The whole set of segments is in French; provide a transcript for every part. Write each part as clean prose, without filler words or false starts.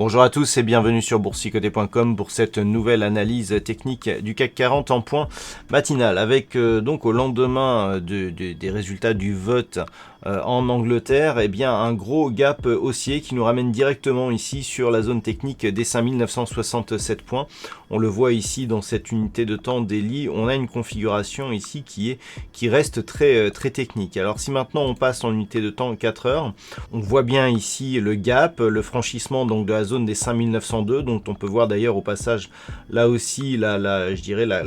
Bonjour à tous et bienvenue sur boursicoté.com pour cette nouvelle analyse technique du CAC 40 en point matinal avec donc au lendemain des résultats du vote en Angleterre, eh bien un gros gap haussier qui nous ramène directement ici sur la zone technique des 5967 points. On le voit ici dans cette unité de temps daily, on a une configuration ici qui reste très technique. Alors si maintenant on passe en unité de temps 4 heures, on voit bien ici le gap, le franchissement donc de la zone des 5902, dont on peut voir d'ailleurs au passage là aussi la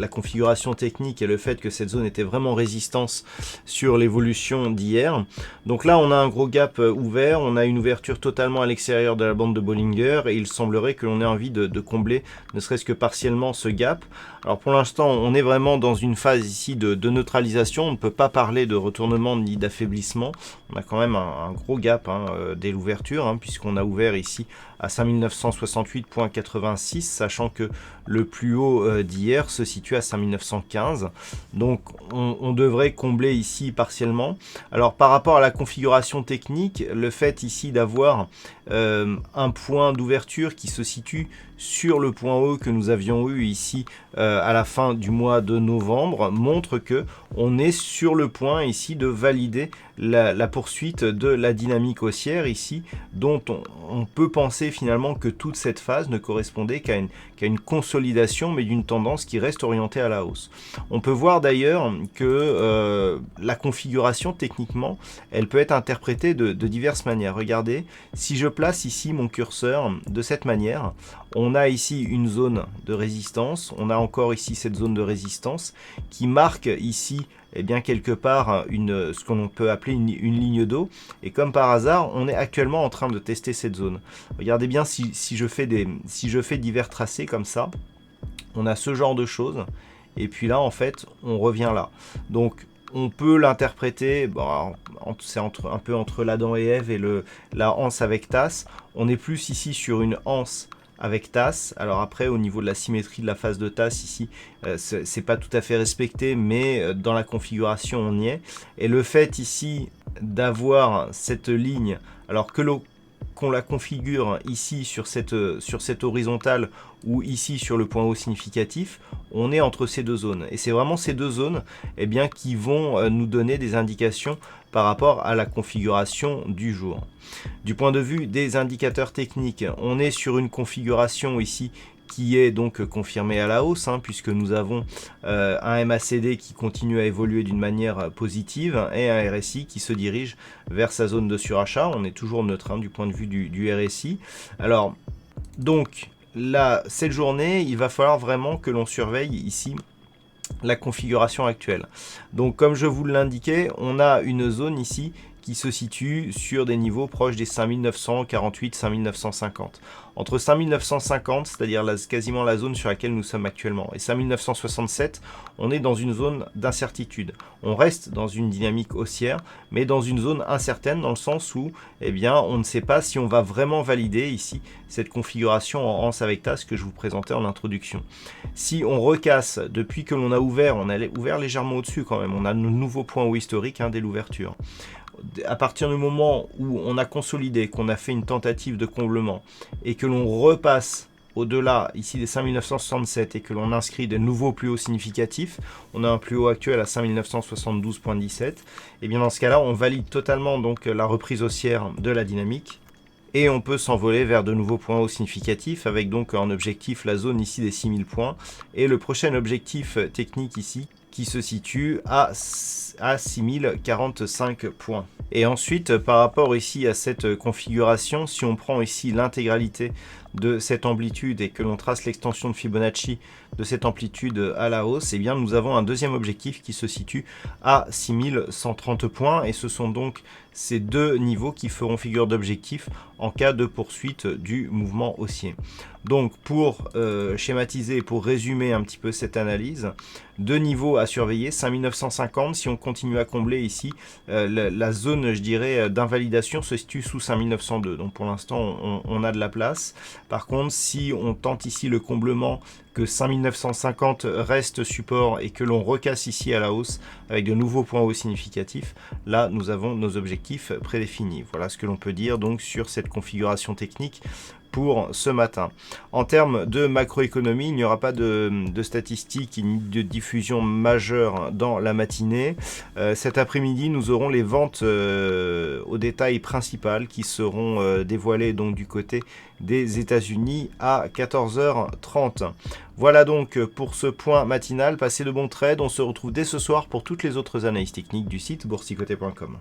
configuration technique et le fait que cette zone était vraiment résistance sur l'évolution d'hier. Donc là on a un gros gap ouvert, on a une ouverture totalement à l'extérieur de la bande de Bollinger et il semblerait que l'on ait envie de combler ne serait-ce que partiellement ce gap. Alors pour l'instant on est vraiment dans une phase ici de neutralisation, on ne peut pas parler de retournement ni d'affaiblissement, on a quand même un gros gap dès l'ouverture puisqu'on a ouvert ici à 5968.86, sachant que le plus haut d'hier se situe à 5915. Donc on devrait combler ici partiellement. Alors par rapport à la configuration technique, le fait ici d'avoir un point d'ouverture qui se situe sur le point haut que nous avions eu ici à la fin du mois de novembre montre que on est sur le point ici de valider la poursuite de la dynamique haussière ici, dont on peut penser finalement que toute cette phase ne correspondait qu'à une consolidation, mais d'une tendance qui reste orientée à la hausse. On peut voir d'ailleurs que la configuration techniquement, elle peut être interprétée de diverses manières. Regardez, si je place ici mon curseur de cette manière, on a ici une zone de résistance, on a encore ici cette zone de résistance qui marque ici bien quelque part ce qu'on peut appeler une ligne d'eau, et comme par hasard on est actuellement en train de tester cette zone. Regardez bien, si je fais divers tracés comme ça, on a ce genre de choses, et puis là en fait on revient là. Donc on peut l'interpréter, c'est un peu entre l'Adam et Ève et la anse avec tasse. On est plus ici sur une anse avec tasse. Alors après au niveau de la symétrie de la face de tasse ici c'est pas tout à fait respecté, mais dans la configuration on y est, et le fait ici d'avoir cette ligne alors que qu'on la configure ici sur cette horizontale ou ici sur le point haut significatif, on est entre ces deux zones, et c'est vraiment ces deux zones qui vont nous donner des indications par rapport à la configuration du jour. Du point de vue des indicateurs techniques, on est sur une configuration ici qui est donc confirmée à la hausse, puisque nous avons un MACD qui continue à évoluer d'une manière positive et un RSI qui se dirige vers sa zone de surachat. On est toujours neutre du point de vue du RSI. Alors, donc, là, cette journée, il va falloir vraiment que l'on surveille ici la configuration actuelle. Donc, comme je vous l'indiquais, on a une zone ici qui se situe sur des niveaux proches des 5948-5950. Entre 5950, c'est-à-dire quasiment la zone sur laquelle nous sommes actuellement, et 5967, on est dans une zone d'incertitude. On reste dans une dynamique haussière, mais dans une zone incertaine, dans le sens où on ne sait pas si on va vraiment valider ici cette configuration en anse avec tasse que je vous présentais en introduction. Si on recasse, depuis que l'on a ouvert, on a ouvert légèrement au-dessus quand même, on a nos nouveaux points hauts historiques dès l'ouverture. À partir du moment où on a consolidé, qu'on a fait une tentative de comblement et que l'on repasse au-delà ici des 5967 et que l'on inscrit de nouveaux plus hauts significatifs, on a un plus haut actuel à 5972.17, et bien dans ce cas-là on valide totalement donc la reprise haussière de la dynamique et on peut s'envoler vers de nouveaux points hauts significatifs avec donc en objectif la zone ici des 6000 points et le prochain objectif technique ici qui se situe à 6045 points. Et ensuite, par rapport ici à cette configuration, si on prend ici l'intégralité de cette amplitude et que l'on trace l'extension de Fibonacci de cette amplitude à la hausse, eh bien nous avons un deuxième objectif qui se situe à 6130 points, et ce sont donc ces deux niveaux qui feront figure d'objectif en cas de poursuite du mouvement haussier. Donc pour schématiser, pour résumer un petit peu cette analyse, deux niveaux à surveiller, 5950, si on continue à combler ici, la zone, je dirais, d'invalidation se situe sous 5902, donc pour l'instant on a de la place. Par contre, si on tente ici le comblement, que 5950 reste support et que l'on recasse ici à la hausse avec de nouveaux points hauts significatifs, là nous avons nos objectifs prédéfinis. Voilà ce que l'on peut dire donc sur cette configuration technique pour ce matin. En termes de macroéconomie, il n'y aura pas de statistiques ni de diffusion majeure dans la matinée. Cet après-midi, nous aurons les ventes au détail principales qui seront dévoilées donc du côté des États-Unis à 14h30. Voilà donc pour ce point matinal. Passez de bons trades. On se retrouve dès ce soir pour toutes les autres analyses techniques du site boursicoté.com.